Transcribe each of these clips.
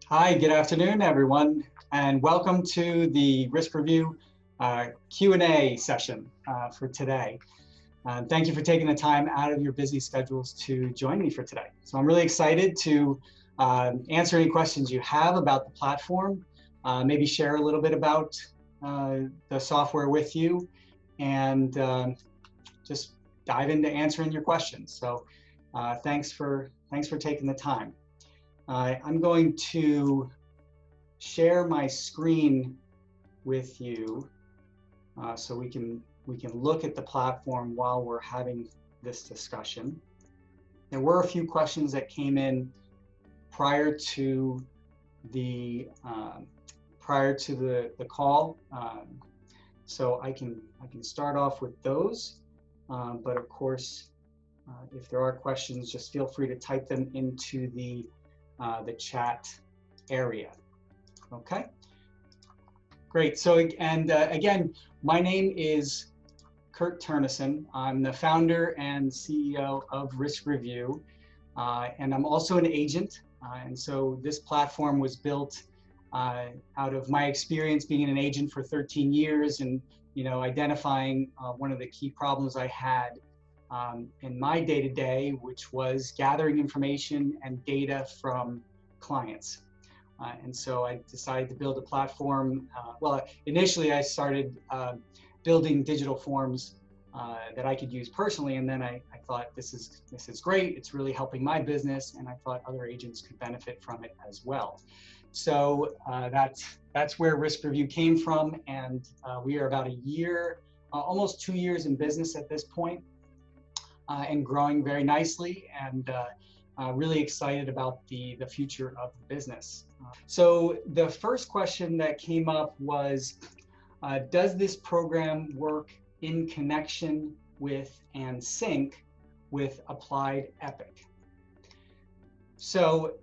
Hi, good afternoon, everyone, and welcome to the RiskRevu Q&A session for today. Thank you for taking the time out of your busy schedules to join me for today. So I'm really excited to answer any questions you have about the platform, maybe share a little bit about the software with you, and just dive into answering your questions. So thanks for taking the time. I'm going to share my screen with you so we can look at the platform while we're having this discussion. There were a few questions that came in prior to the call, so I can start off with those. But of course, if there are questions, just feel free to type them into the chat area. Okay, great. So, and again, my name is Kurt Thoennessen. I'm the founder and CEO of RiskRevu, and I'm also an agent. And so this platform was built out of my experience being an agent for 13 years and identifying one of the key problems I had in my day-to-day, which was gathering information and data from clients. And so I decided to build a platform. Well, initially I started building digital forms that I could use personally, and then I thought this is great. It's really helping my business, and I thought other agents could benefit from it as well. So that's where RiskRevu came from, and we are about a year, almost 2 years in business at this point. And growing very nicely, and really excited about the future of the business. So the first question that came up was, does this program work in connection with and sync with Applied Epic? So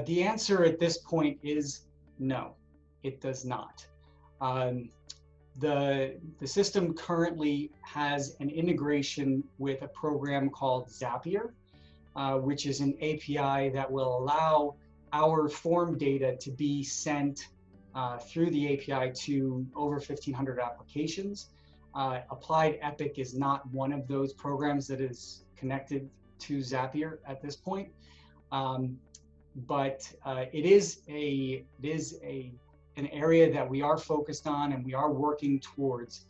the answer at this point is no, it does not. The system currently has an integration with a program called Zapier, which is an API that will allow our form data to be sent through the API to over 1,500 applications. Applied Epic is not one of those programs that is connected to Zapier at this point, but it is an area that we are focused on, and we are working towards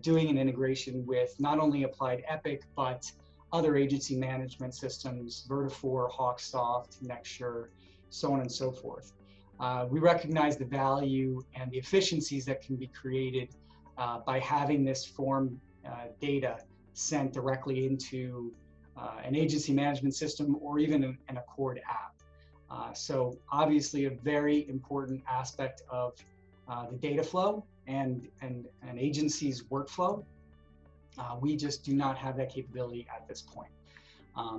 doing an integration with not only Applied Epic, but other agency management systems, Vertafore, Hawksoft, Nexture, so on and so forth. We recognize the value and the efficiencies that can be created by having this form data sent directly into an agency management system or even an Accord app. So obviously a very important aspect of the data flow and an agency's workflow. We just do not have that capability at this point.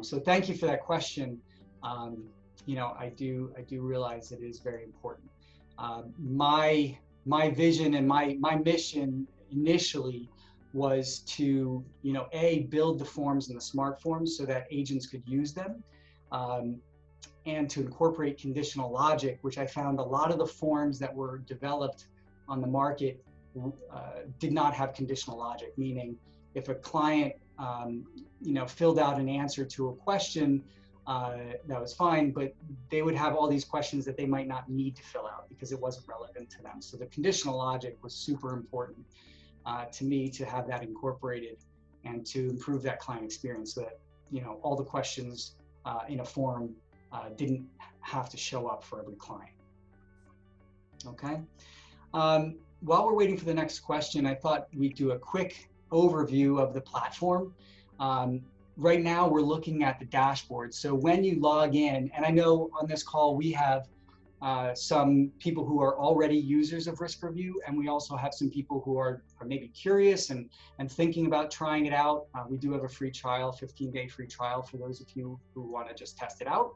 So thank you for that question. I do realize it is very important. My vision and my mission initially was to build the forms and the smart forms so that agents could use them. And to incorporate conditional logic, which I found a lot of the forms that were developed on the market did not have conditional logic, meaning if a client filled out an answer to a question, that was fine, but they would have all these questions that they might not need to fill out because it wasn't relevant to them. So the conditional logic was super important to me to have that incorporated and to improve that client experience so that all the questions in a form didn't have to show up for every client. Okay. While we're waiting for the next question, I thought we'd do a quick overview of the platform. Right now, we're looking at the dashboard. So when you log in, and I know on this call we have some people who are already users of RiskRevu, and we also have some people who are maybe curious and thinking about trying it out. We do have a free trial, 15-day free trial for those of you who want to just test it out.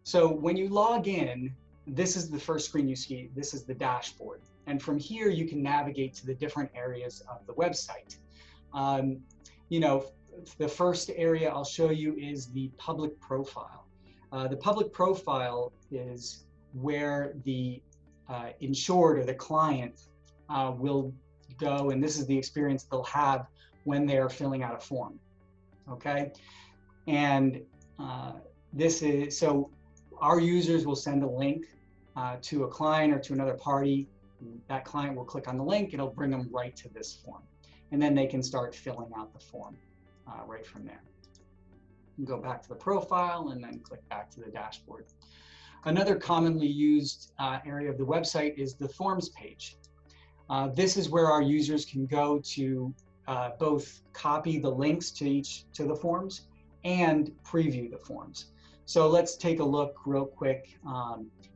So when you log in, this is the first screen you see. This is the dashboard. And from here, you can navigate to the different areas of the website. The first area I'll show you is the public profile. The public profile is where the insured or the client will go, and this is the experience they'll have when they're filling out a form. Okay, and this is, so our users will send a link to a client or to another party. That client will click on the link, it'll bring them right to this form. And then they can start filling out the form right from there. Go back to the profile and then click back to the dashboard. Another commonly used area of the website is the forms page. This is where our users can go to both copy the links to the forms and preview the forms. So let's take a look real quick.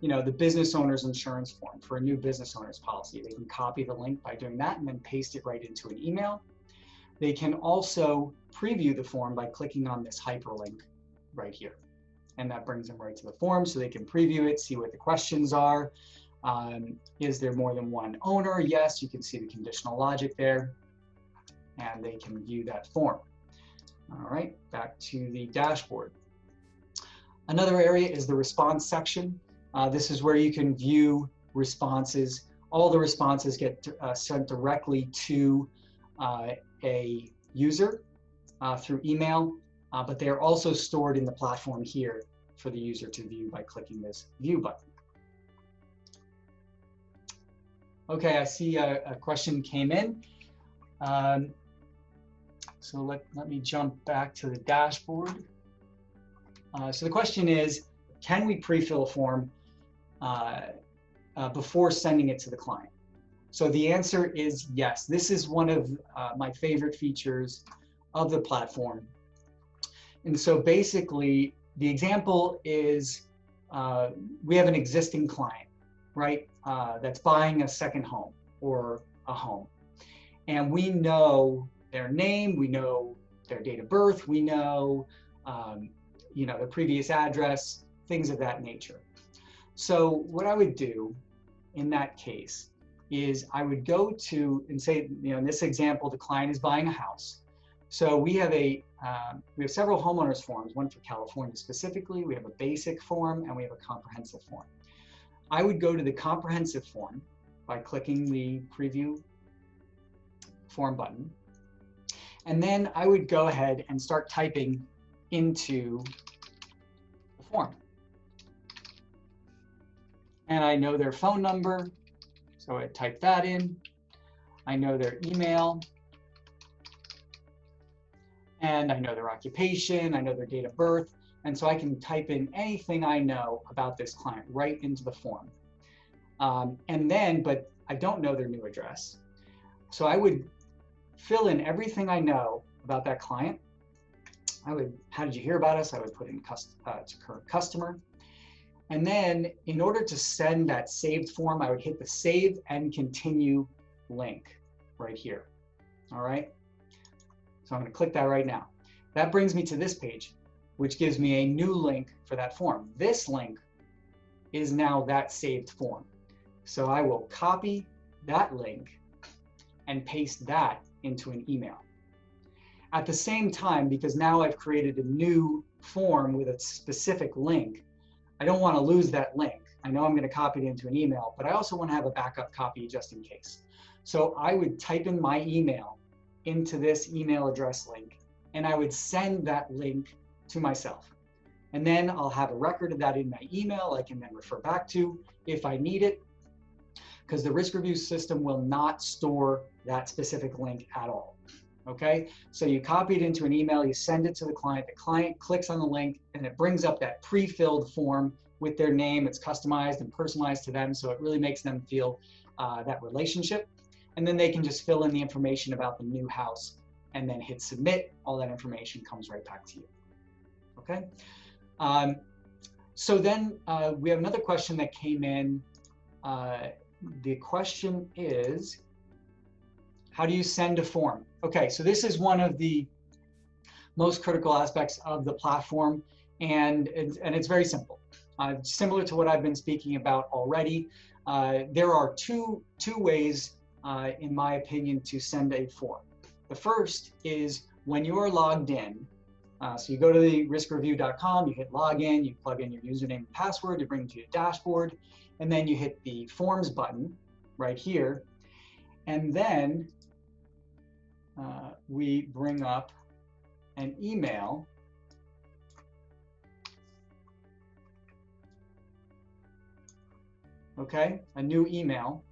The business owner's insurance form for a new business owner's policy. They can copy the link by doing that and then paste it right into an email. They can also preview the form by clicking on this hyperlink right here. And that brings them right to the form so they can preview it, see what the questions are. Is there more than one owner? Yes, you can see the conditional logic there. And they can view that form. All right, back to the dashboard. Another area is the response section. This is where you can view responses. All the responses get sent directly to a user through email, but they are also stored in the platform here for the user to view by clicking this view button. Okay, I see a question came in. So let me jump back to the dashboard. So the question is, can we pre-fill a form before sending it to the client? So the answer is yes. This is one of my favorite features of the platform. And so basically, the example is we have an existing client, right, that's buying a second home or a home. And we know their name, we know their date of birth, we know their previous address, things of that nature. So what I would do in that case is I would go to and say, in this example, the client is buying a house. So we have several homeowners forms, one for California specifically. We have a basic form and we have a comprehensive form. I would go to the comprehensive form by clicking the preview form button. And then I would go ahead and start typing into the form. And I know their phone number, so I type that in. I know their email. And I know their occupation, I know their date of birth. And so I can type in anything I know about this client right into the form. But I don't know their new address. So I would fill in everything I know about that client. How did you hear about us? I would put in to current customer. And then in order to send that saved form, I would hit the save and continue link right here. All right. So I'm going to click that right now. That brings me to this page, which gives me a new link for that form. This link is now that saved form. So I will copy that link and paste that into an email. At the same time, because now I've created a new form with a specific link, I don't want to lose that link. I know I'm going to copy it into an email, but I also want to have a backup copy just in case. So I would type in my email into this email address link, and I would send that link to myself. And then I'll have a record of that in my email I can then refer back to if I need it, because the RiskRevu system will not store that specific link at all. Okay, so you copy it into an email, you send it to the client clicks on the link, and it brings up that pre-filled form with their name. It's customized and personalized to them, so it really makes them feel that relationship. And then they can just fill in the information about the new house and then hit submit. All that information comes right back to you. Okay, so then we have another question that came in. The question is, how do you send a form? Okay, so this is one of the most critical aspects of the platform, and it's very simple. Similar to what I've been speaking about already, there are two ways, in my opinion, to send a form. The first is when you're logged in, So you go to the RiskRevu.com, you hit login, you plug in your username and password, it brings you a dashboard, and then you hit the Forms button right here, and then we bring up an email. Okay, a new email.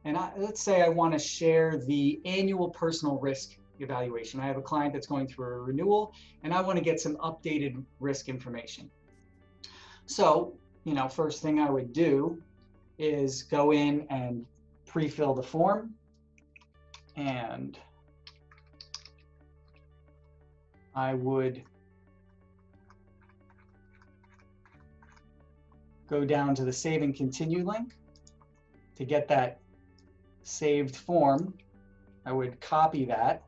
And let's say I want to share the annual personal risk evaluation. I have a client that's going through a renewal, and I want to get some updated risk information. So, first thing I would do is go in and pre-fill the form, and I would go down to the Save and Continue link. To get that saved form, I would copy that,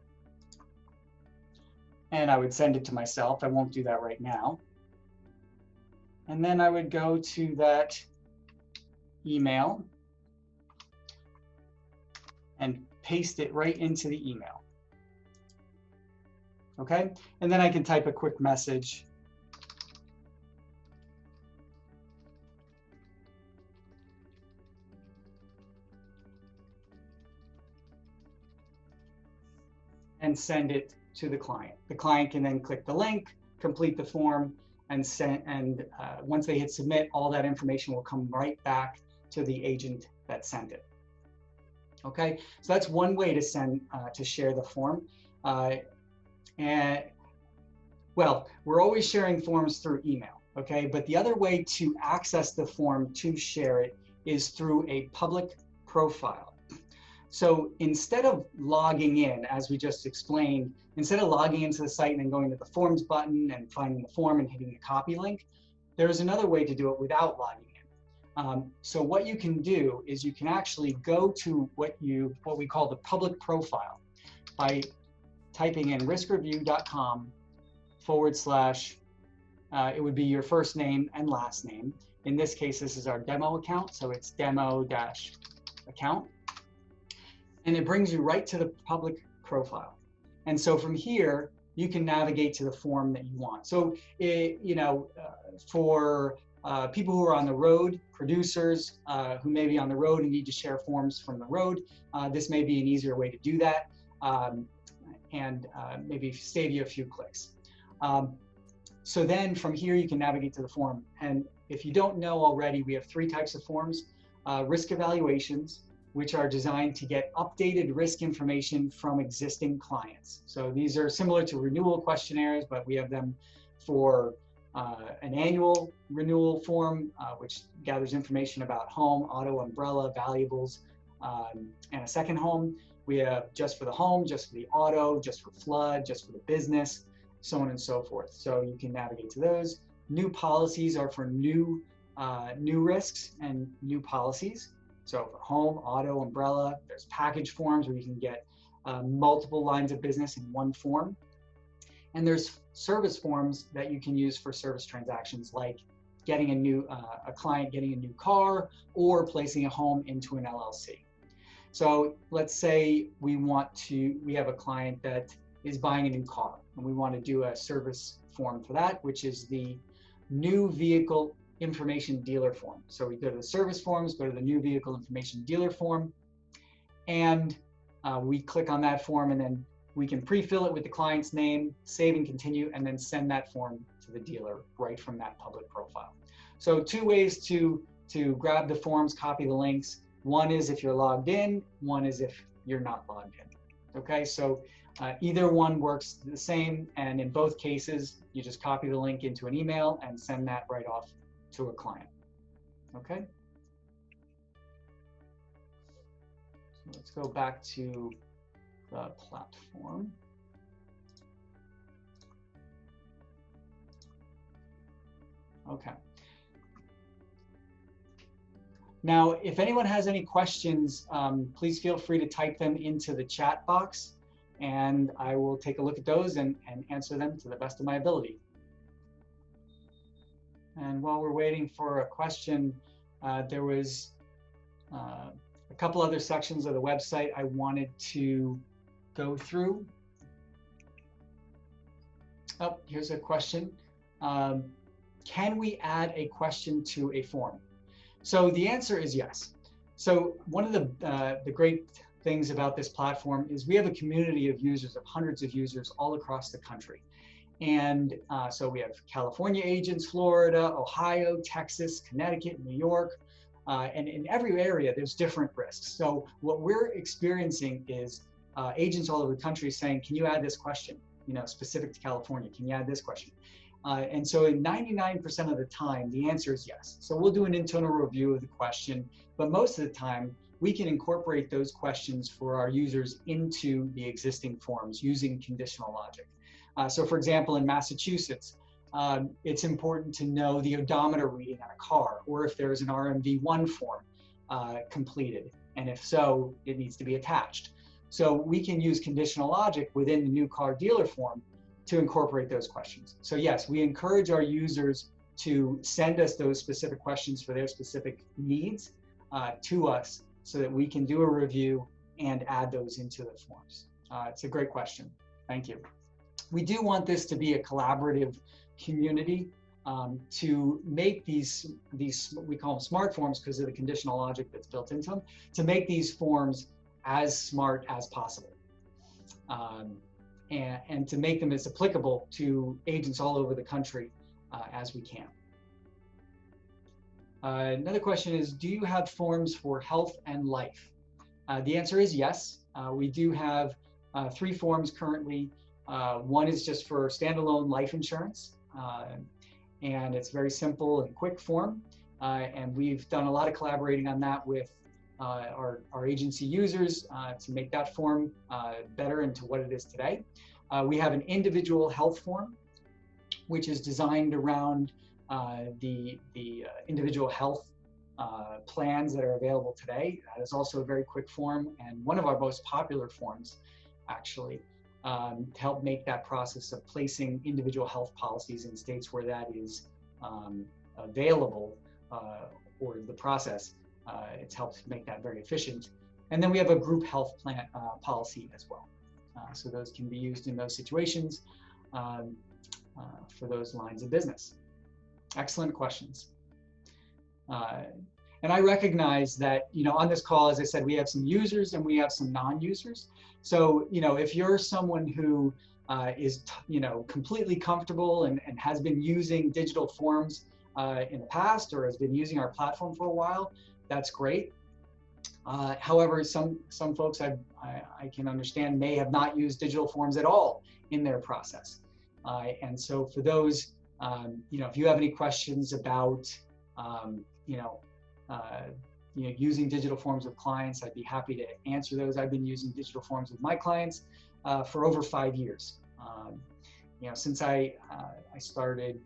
and I would send it to myself. I won't do that right now. And then I would go to that email and paste it right into the email. Okay, and then I can type a quick message. And send it to the client. The client can then click the link, complete the form, and send. And once they hit submit, all that information will come right back to the agent that sent it. Okay, so that's one way to send to share the form. And well, we're always sharing forms through email. Okay, but the other way to access the form to share it is through a public profile. So instead of logging in, as we just explained, instead of logging into the site and then going to the Forms button and finding the form and hitting the copy link, there's another way to do it without logging in. So what you can do is you can actually go to what we call the public profile by typing in riskrevu.com / it would be your first name and last name. In this case, this is our demo account, so it's demo-account. And it brings you right to the public profile. And so from here, you can navigate to the form that you want. So, for people who are on the road, producers who may be on the road and need to share forms from the road, this may be an easier way to do that and maybe save you a few clicks. So then from here, you can navigate to the form. And if you don't know already, we have 3 types of forms: risk evaluations, which are designed to get updated risk information from existing clients. So these are similar to renewal questionnaires, but we have them for an annual renewal form, which gathers information about home, auto, umbrella, valuables, and a second home. We have just for the home, just for the auto, just for flood, just for the business, so on and so forth. So you can navigate to those. New policies are for new risks and new policies. So for home, auto, umbrella, there's package forms where you can get multiple lines of business in one form. And there's service forms that you can use for service transactions, like getting a client getting a new car or placing a home into an LLC. So let's say we have a client that is buying a new car, and we want to do a service form for that, which is the new vehicle information dealer form. So we go to the service forms, go to the new vehicle information dealer form, and we click on that form, and then we can pre-fill it with the client's name, save and continue, and then send that form to the dealer right from that public profile. So 2 ways to grab the forms, copy the links. One is if you're logged in, one is if you're not logged in. Okay, so either one works the same, and in both cases, you just copy the link into an email and send that right off to a client. Okay. So let's go back to the platform. Okay. Now, if anyone has any questions, please feel free to type them into the chat box, and I will take a look at those and answer them to the best of my ability. And while we're waiting for a question, there was a couple other sections of the website I wanted to go through. Oh, here's a question. Can we add a question to a form? So the answer is yes. So one of the great things about this platform is we have a community of users, of hundreds of users all across the country. And so we have California agents, Florida, Ohio, Texas, Connecticut, New York, and in every area there's different risks. So what we're experiencing is agents all over the country saying, can you add this question, specific to California, can you add this question? And so in 99% of the time, the answer is yes. So we'll do an internal review of the question, but most of the time, we can incorporate those questions for our users into the existing forms using conditional logic. So for example, in Massachusetts, it's important to know the odometer reading on a car, or if there's an RMV1 form completed, and if so, it needs to be attached. So we can use conditional logic within the new car dealer form to incorporate those questions. So yes, we encourage our users to send us those specific questions for their specific needs to us so that we can do a review and add those into the forms. It's a great question. Thank you. We do want this to be a collaborative community to make these, we call them smart forms because of the conditional logic that's built into them, to make these forms as smart as possible. And to make them as applicable to agents all over the country as we can. Another question is, do you have forms for health and life? The answer is yes. We do have 3 forms currently. One is just for standalone life insurance, and it's very simple and quick form. And we've done a lot of collaborating on that with our agency users to make that form better into what it is today. We have an individual health form, which is designed around the individual health plans that are available today. That is also a very quick form and one of our most popular forms, actually, to help make that process of placing individual health policies in states where that is available, or the process. It's helped make that very efficient. And then we have a group health plan policy as well. So those can be used in those situations for those lines of business. Excellent questions. And I recognize that, on this call, as I said, we have some users and we have some non-users. So, if you're someone who is, completely comfortable and has been using digital forms in the past or has been using our platform for a while, that's great. However, some folks I can understand may have not used digital forms at all in their process. And so for those, if you have any questions about, using digital forms with clients, I'd be happy to answer those. I've been using digital forms with my clients for over 5 years. Since I started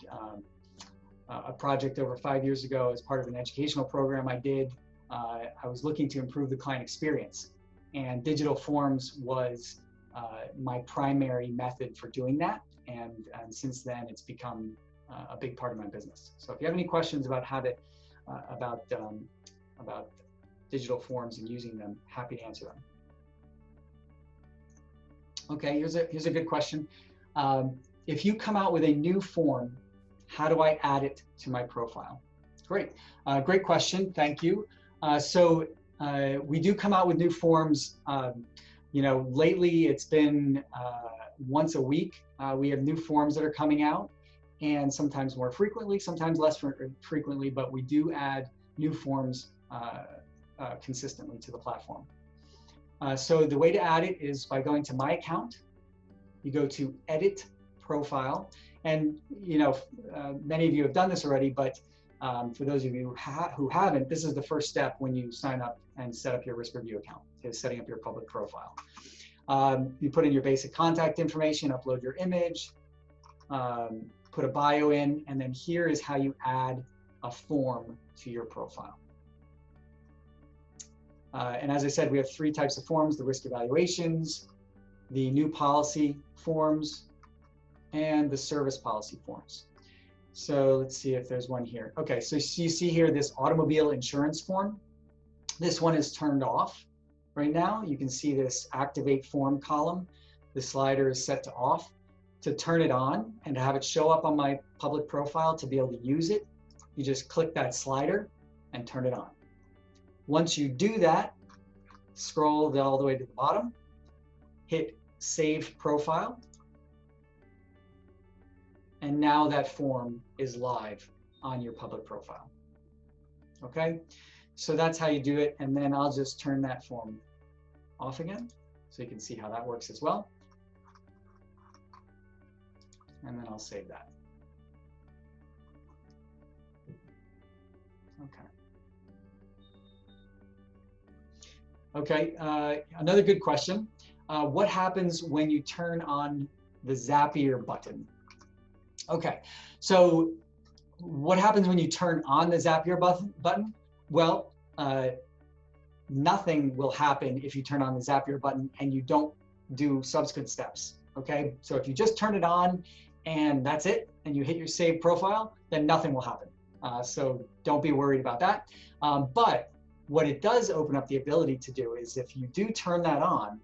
a project over 5 years ago as part of an educational program I did, I was looking to improve the client experience, and digital forms was my primary method for doing that. And since then, it's become a big part of my business. So if you have any questions about how to, about digital forms and using them, happy to answer them. Okay, here's a good question. If you come out with a new form, how do I add it to my profile? Great, great question, thank you. So we do come out with new forms. Lately it's been once a week. We have new forms that are coming out, and sometimes more frequently, sometimes less frequently, but we do add new forms consistently to the platform. So the way to add it is by going to My Account. You go to Edit Profile, and many of you have done this already, but for those of you who haven't, this is the first step when you sign up and set up your RiskRevu account, is setting up your public profile. You put in your basic contact information, upload your image, put a bio in, and then here is how you add a form to your profile. And as I said, we have 3 types of forms: the risk evaluations, the new policy forms, and the service policy forms. So let's see if there's one here. Okay, so you see here this automobile insurance form. This one is turned off right now. You can see this activate form column. The slider is set to off. to turn it on and to have it show up on my public profile to be able to use it, you just click that slider and turn it on. Once you do that, scroll all the way to the bottom, hit Save Profile, and now that form is live on your public profile. Okay, so that's how you do it, and then I'll just turn that form off again so you can see how that works as well. And then I'll save that. Okay. Okay, another good question. What happens when you turn on the Zapier button? Okay, so what happens when you turn on the Zapier button? Well, nothing will happen if you turn on the Zapier button and you don't do subsequent steps. Okay, so if you just turn it on and that's it, and you hit your save profile, then nothing will happen. So don't be worried about that. But what it does open up the ability to do is if you do turn that on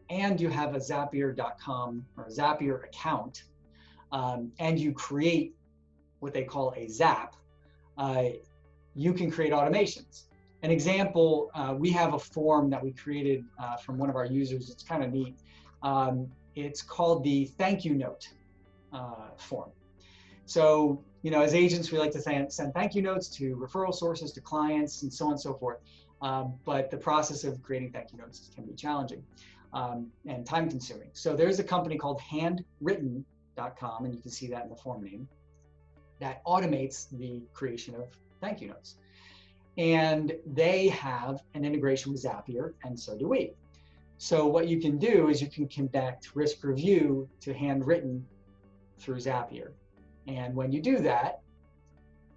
and you have a Zapier.com or a Zapier account, and you create what they call a Zap, you can create automations. An example, we have a form that we created from one of our users. It's kind of neat. It's called the thank you note form. So, you know, as agents, we like to send thank you notes to referral sources, to clients, and so on and so forth. But the process of creating thank you notes can be challenging and time consuming. So there's a company called handwritten.com, and you can see that in the form name, that automates the creation of thank you notes. And they have an integration with Zapier, and so do we. So what you can do is you can connect RiskRevu to handwritten through Zapier. And when you do that,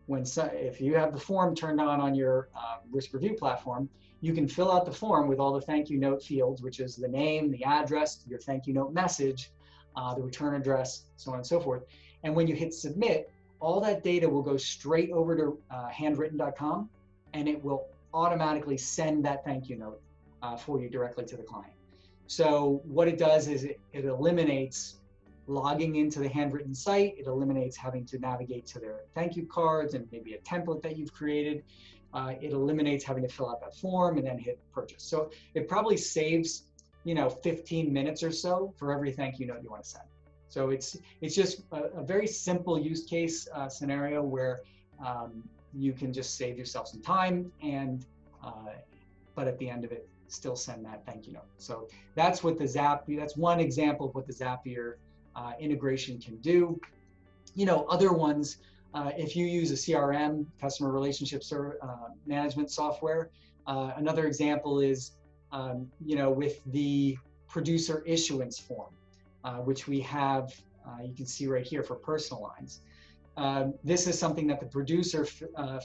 if you have the form turned on your RiskRevu platform, you can fill out the form with all the thank you note fields, which is the name, the address, your thank you note message, the return address, so on and so forth. And when you hit submit, all that data will go straight over to handwritten.com, and it will automatically send that thank you note for you directly to the client. So what it does is it eliminates logging into the handwritten site. It eliminates having to navigate to their thank you cards and maybe a template that you've created. It eliminates having to fill out that form and then hit purchase. So it probably saves, 15 minutes or so for every thank you note you want to send. So it's just a very simple use case scenario where you can just save yourself some time and but at the end of it, still send that thank you note. So that's what that's one example of what the Zapier integration can do. Other ones, if you use a CRM, customer relationship management software, another example is, with the Producer Issuance Form, which we have, you can see right here for personal lines. This is something that the producer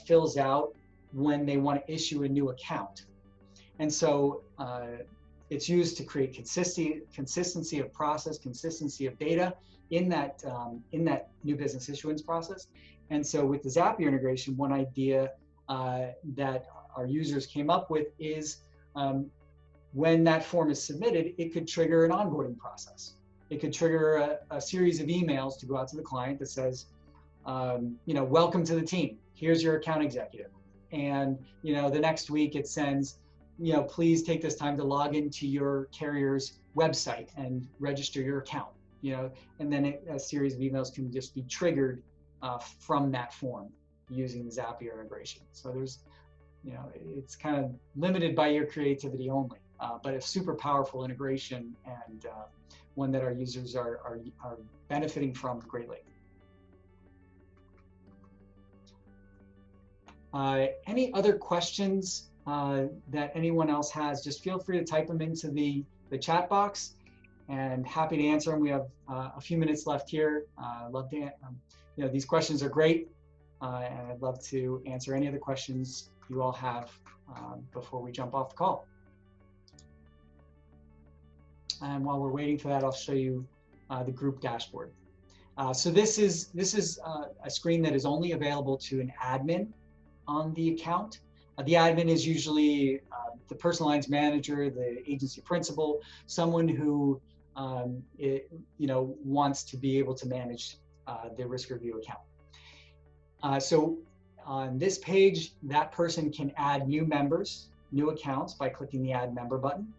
fills out when they want to issue a new account. And so it's used to create consistency of process, consistency of data in that new business issuance process. And so with the Zapier integration, one idea that our users came up with is when that form is submitted, it could trigger an onboarding process. It could trigger a series of emails to go out to the client that says, welcome to the team. Here's your account executive. And, the next week it sends, please take this time to log into your carrier's website and register your account, and then a series of emails can just be triggered from that form using the Zapier integration. So there's, it's kind of limited by your creativity only, but a super powerful integration and one that our users are benefiting from greatly. Any other questions that anyone else has? Just feel free to type them into the chat box, and happy to answer them. We have a few minutes left here. Love to, these questions are great, and I'd love to answer any other questions you all have before we jump off the call. And while we're waiting for that, I'll show you the group dashboard. So this is a screen that is only available to an admin on the account. The admin is usually the personal lines manager, the agency principal, someone who wants to be able to manage the RiskRevu account. So on this page, that person can add new members, new accounts by clicking the Add Member button.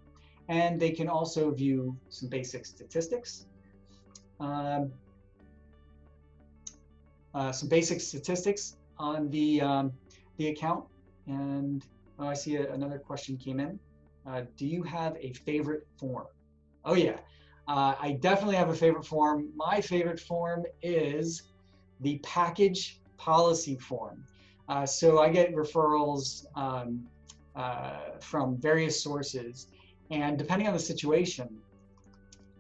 And they can also view some basic statistics. Some basic statistics on the account. And I see another question came in. Do you have a favorite form? Oh yeah, I definitely have a favorite form. My favorite form is the package policy form. So I get referrals from various sources, and depending on the situation,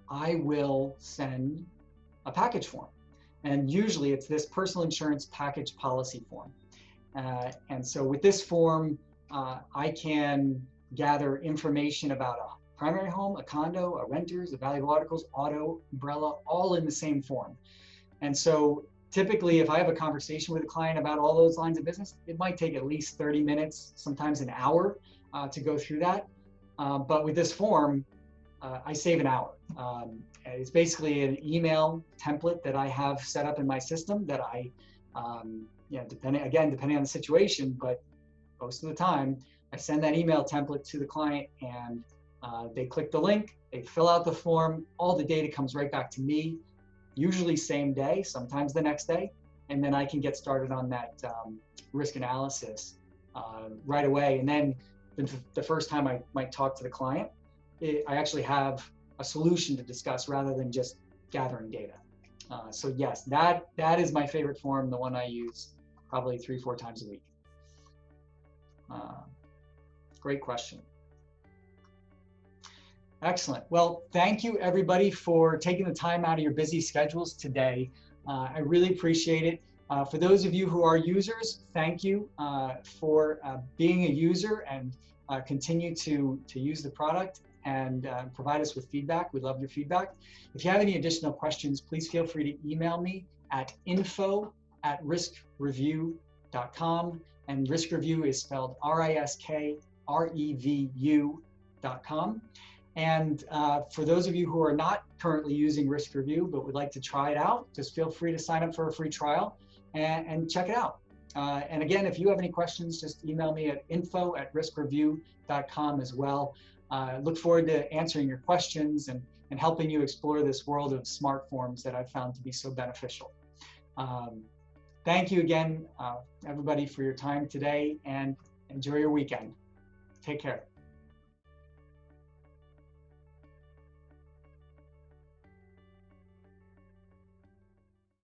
I will send a package form. And usually it's this personal insurance package policy form. And so with this form, I can gather information about a primary home, a condo, a renters, a valuable articles, auto, umbrella, all in the same form. And so typically, if I have a conversation with a client about all those lines of business, it might take at least 30 minutes, sometimes an hour to go through that. But with this form, I save an hour. It's basically an email template that I have set up in my system that I, depending on the situation, but most of the time, I send that email template to the client, and they click the link, they fill out the form, all the data comes right back to me, usually same day, sometimes the next day, and then I can get started on that risk analysis right away. And then the first time I might talk to the client, I actually have a solution to discuss rather than just gathering data. So yes, that is my favorite form, the one I use probably 3-4 times a week. Great question. Excellent. Well, thank you everybody for taking the time out of your busy schedules today. I really appreciate it. For those of you who are users, thank you for being a user and continue to use the product and provide us with feedback. We love your feedback. If you have any additional questions, please feel free to email me at info@riskrevu.com. And RiskRevu is spelled RiskRevu.com. And for those of you who are not currently using RiskRevu but would like to try it out, just feel free to sign up for a free trial and check it out. And again, if you have any questions, just email me at info@riskrevu.com as well. Look forward to answering your questions and helping you explore this world of smart forms that I've found to be so beneficial. Thank you again, everybody, for your time today, and enjoy your weekend. Take care.